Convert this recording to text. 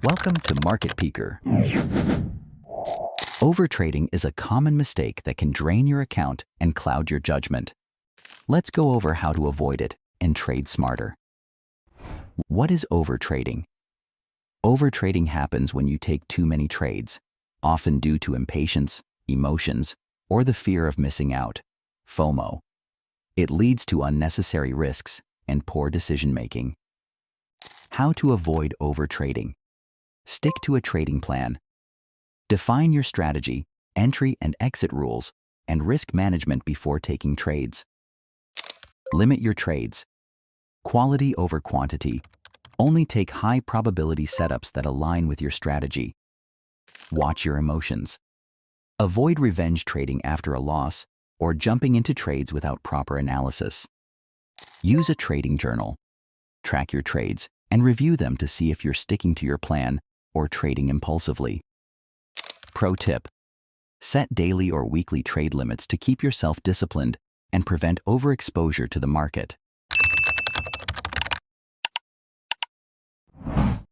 Welcome to Market Peeker. Overtrading is a common mistake that can drain your account and cloud your judgment. Let's go over how to avoid it and trade smarter. What is overtrading? Overtrading happens when you take too many trades, often due to impatience, emotions, or the fear of missing out, FOMO. It leads to unnecessary risks and poor decision-making. How to avoid overtrading? Stick to a trading plan. Define your strategy, entry and exit rules, and risk management before taking trades. Limit your trades. Quality over quantity. Only take high probability setups that align with your strategy. Watch your emotions. Avoid revenge trading after a loss or jumping into trades without proper analysis. Use a trading journal. Track your trades and review them to see if you're sticking to your plan or trading impulsively. Pro tip: set daily or weekly trade limits to keep yourself disciplined and prevent overexposure to the market.